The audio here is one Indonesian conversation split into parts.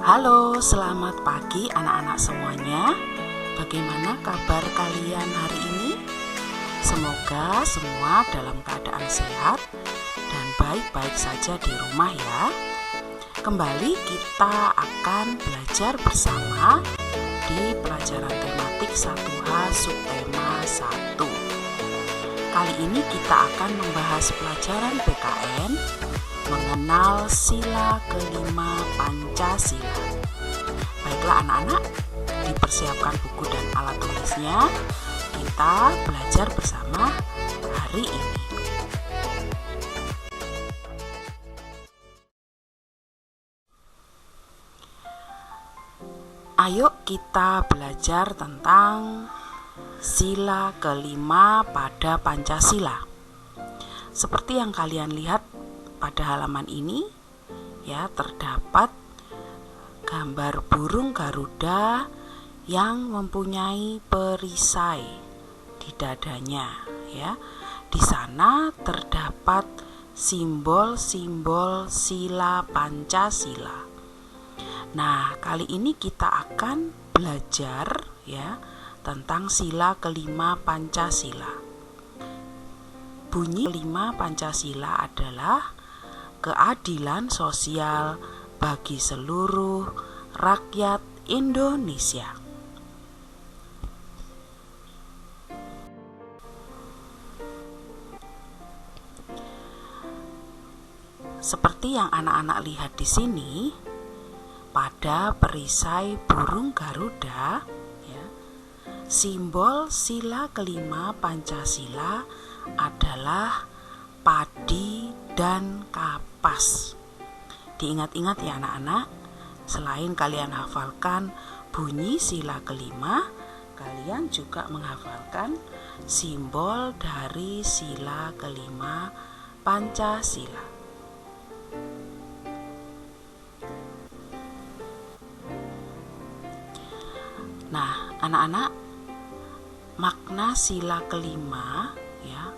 Halo, selamat pagi anak-anak semuanya. Bagaimana kabar kalian hari ini? Semoga semua dalam keadaan sehat dan baik-baik saja di rumah ya. Kembali kita akan belajar bersama di pelajaran tematik 1H subtema 1. Kali ini kita akan membahas pelajaran PKN mengenal sila kelima Pancasila. Baiklah anak-anak, dipersiapkan buku dan alat tulisnya. Kita belajar bersama hari ini. Ayo kita belajar tentang sila kelima pada Pancasila. Seperti yang kalian lihat pada halaman ini ya, terdapat gambar burung Garuda yang mempunyai perisai di dadanya ya. Di sana terdapat simbol-simbol sila Pancasila. Nah, kali ini kita akan belajar ya tentang sila kelima Pancasila. Bunyi kelima Pancasila adalah keadilan sosial bagi seluruh rakyat Indonesia. Seperti yang anak-anak lihat di sini, pada perisai burung Garuda, ya, simbol sila kelima Pancasila adalah padi dan kapas. Diingat-ingat ya anak-anak, selain kalian hafalkan bunyi sila kelima, kalian juga menghafalkan simbol dari sila kelima Pancasila. Nah, anak-anak, makna sila kelima ya,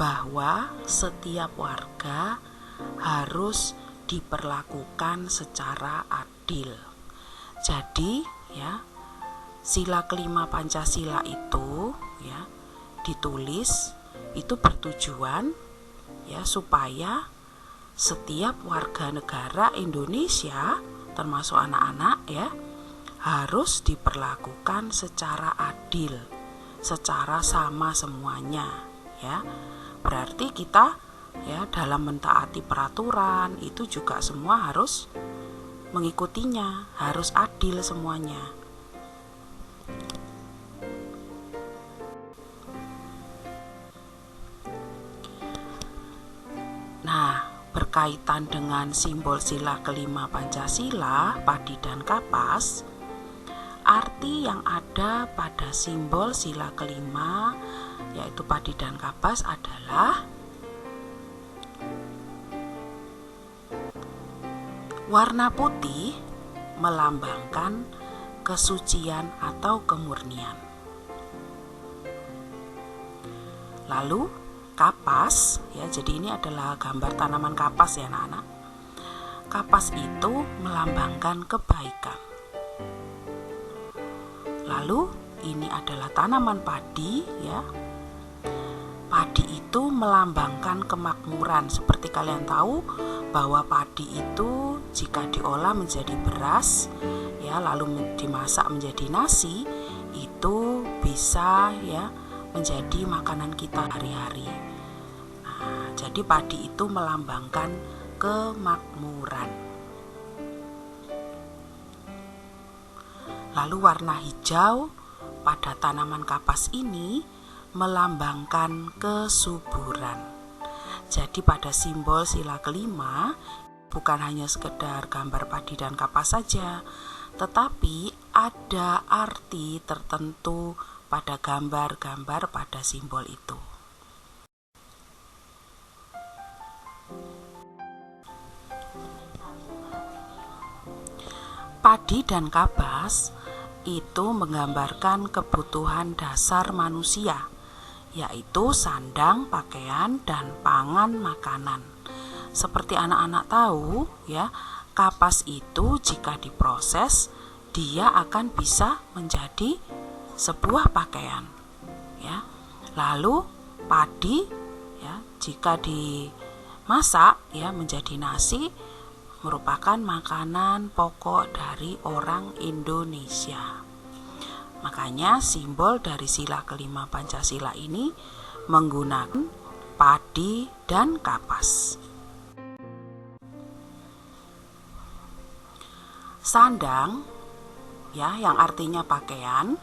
bahwa setiap warga harus diperlakukan secara adil. Jadi ya, sila kelima Pancasila itu ya ditulis itu bertujuan ya supaya setiap warga negara Indonesia termasuk anak-anak ya harus diperlakukan secara adil, secara sama semuanya ya. Berarti kita ya dalam mentaati peraturan itu juga semua harus mengikutinya, harus adil semuanya. Nah, berkaitan dengan simbol sila kelima Pancasila, padi dan kapas, arti yang ada pada simbol sila kelima yaitu padi dan kapas adalah warna putih melambangkan kesucian atau kemurnian. Lalu kapas ya, jadi ini adalah gambar tanaman kapas ya anak-anak. Kapas itu melambangkan kebaikan. Lalu ini adalah tanaman padi ya. Padi itu melambangkan kemakmuran. Seperti kalian tahu bahwa padi itu jika diolah menjadi beras ya, lalu dimasak menjadi nasi, itu bisa ya menjadi makanan kita hari-hari. Nah, jadi padi itu melambangkan kemakmuran. Lalu warna hijau pada tanaman kapas ini melambangkan kesuburan. Jadi pada simbol sila kelima bukan hanya sekedar gambar padi dan kapas saja, tetapi ada arti tertentu pada gambar-gambar pada simbol itu. Padi dan kapas itu menggambarkan kebutuhan dasar manusia, yaitu sandang, pakaian, dan pangan makanan. Seperti anak-anak tahu ya, kapas itu jika diproses dia akan bisa menjadi sebuah pakaian, ya. Lalu padi, ya, jika dimasak ya menjadi nasi, merupakan makanan pokok dari orang Indonesia. Makanya simbol dari sila kelima Pancasila ini menggunakan padi dan kapas. Sandang, ya, yang artinya pakaian,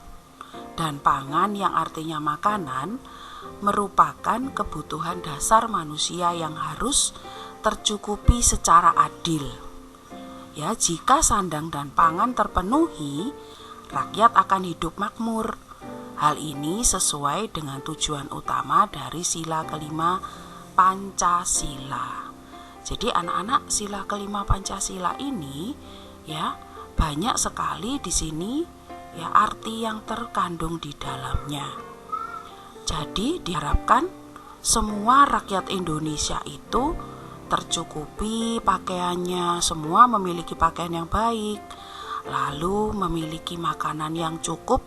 dan pangan yang artinya makanan merupakan kebutuhan dasar manusia yang harus tercukupi secara adil. Ya, jika sandang dan pangan terpenuhi, rakyat akan hidup makmur. Hal ini sesuai dengan tujuan utama dari sila kelima Pancasila. Jadi anak-anak, sila kelima Pancasila ini ya banyak sekali di sini ya arti yang terkandung di dalamnya. Jadi diharapkan semua rakyat Indonesia itu tercukupi pakaiannya, semua memiliki pakaian yang baik, lalu memiliki makanan yang cukup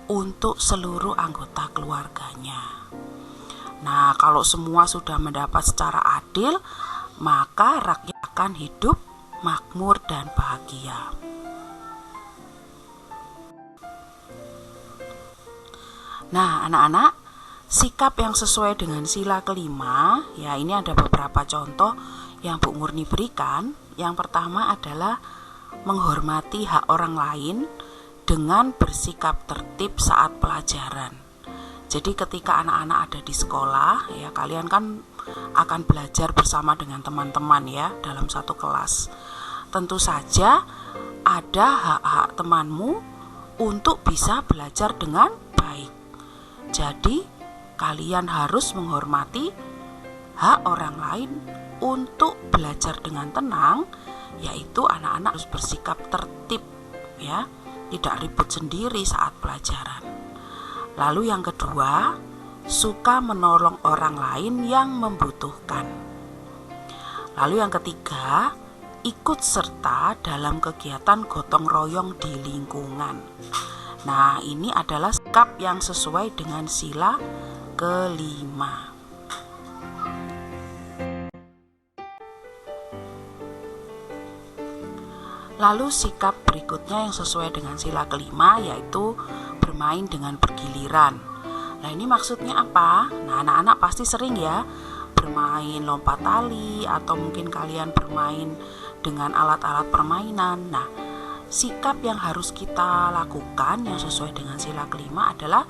untuk seluruh anggota keluarganya. Nah, kalau semua sudah mendapat secara adil, maka rakyat akan hidup makmur dan bahagia. Nah, anak-anak, sikap yang sesuai dengan sila kelima, ya ini ada beberapa contoh yang Bu Murni berikan. Yang pertama adalah menghormati hak orang lain dengan bersikap tertib saat pelajaran. Jadi ketika anak-anak ada di sekolah, ya kalian kan akan belajar bersama dengan teman-teman ya dalam satu kelas. Tentu saja ada hak-hak temanmu untuk bisa belajar dengan baik. Jadi kalian harus menghormati hak orang lain untuk belajar dengan tenang, yaitu anak-anak harus bersikap tertib ya, tidak ribut sendiri saat pelajaran. Lalu yang kedua, suka menolong orang lain yang membutuhkan. Lalu yang ketiga, ikut serta dalam kegiatan gotong royong di lingkungan. Nah, ini adalah sikap yang sesuai dengan sila kelima. Lalu sikap berikutnya yang sesuai dengan sila kelima yaitu bermain dengan bergiliran. Nah, ini maksudnya apa? Nah, anak-anak pasti sering ya bermain lompat tali atau mungkin kalian bermain dengan alat-alat permainan. Nah, sikap yang harus kita lakukan yang sesuai dengan sila kelima adalah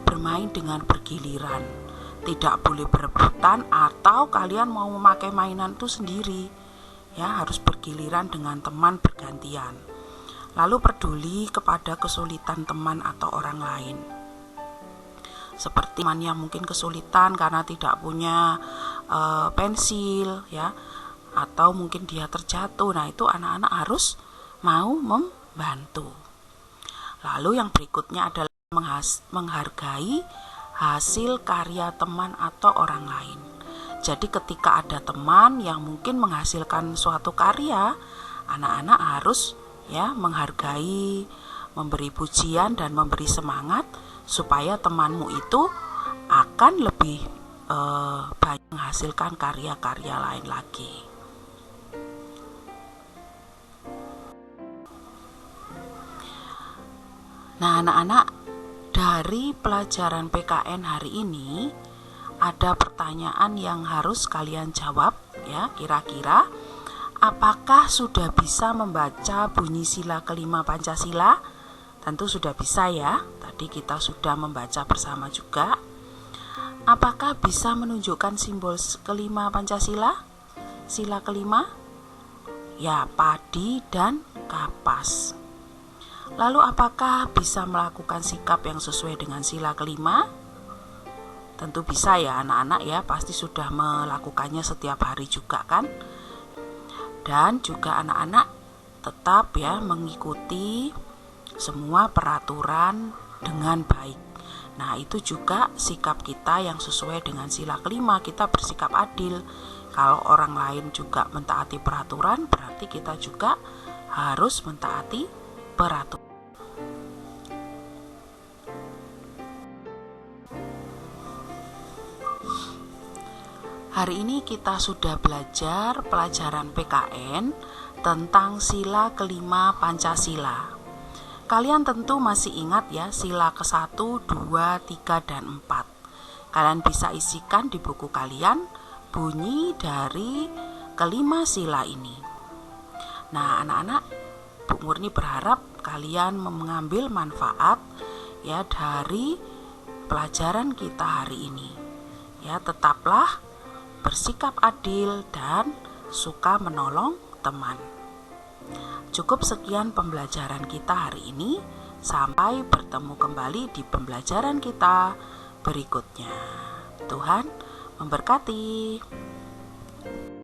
bermain dengan bergiliran. Tidak boleh berebutan atau kalian mau memakai mainan itu sendiri. Ya, harus bergiliran dengan teman bergantian. Lalu peduli kepada kesulitan teman atau orang lain. Seperti teman yang mungkin kesulitan karena tidak punya pensil ya, atau mungkin dia terjatuh. Nah, itu anak-anak harus mau membantu. Lalu yang berikutnya adalah menghargai hasil karya teman atau orang lain. Jadi ketika ada teman yang mungkin menghasilkan suatu karya, anak-anak harus ya menghargai, memberi pujian dan memberi semangat supaya temanmu itu akan lebih banyak menghasilkan karya-karya lain lagi. Nah, anak-anak, dari pelajaran PKN hari ini ada pertanyaan yang harus kalian jawab ya, kira-kira apakah sudah bisa membaca bunyi sila kelima Pancasila? Tentu sudah bisa ya, tadi kita sudah membaca bersama juga. Apakah bisa menunjukkan simbol kelima Pancasila? Sila kelima? Ya, padi dan kapas. Lalu apakah bisa melakukan sikap yang sesuai dengan sila kelima? Tentu bisa ya anak-anak ya, pasti sudah melakukannya setiap hari juga kan. Dan juga anak-anak tetap ya mengikuti semua peraturan dengan baik. Nah, itu juga sikap kita yang sesuai dengan sila kelima, kita bersikap adil. Kalau orang lain juga mentaati peraturan, berarti kita juga harus mentaati peraturan. Hari ini kita sudah belajar pelajaran PKN tentang sila kelima Pancasila. Kalian tentu masih ingat ya sila ke-1, 2, 3, dan 4. Kalian bisa isikan di buku kalian bunyi dari kelima sila ini. Nah, anak-anak, Bu Murni berharap kalian mengambil manfaat ya dari pelajaran kita hari ini. Ya, tetaplah bersikap adil dan suka menolong teman. Cukup sekian pembelajaran kita hari ini. Sampai bertemu kembali di pembelajaran kita berikutnya. Tuhan memberkati.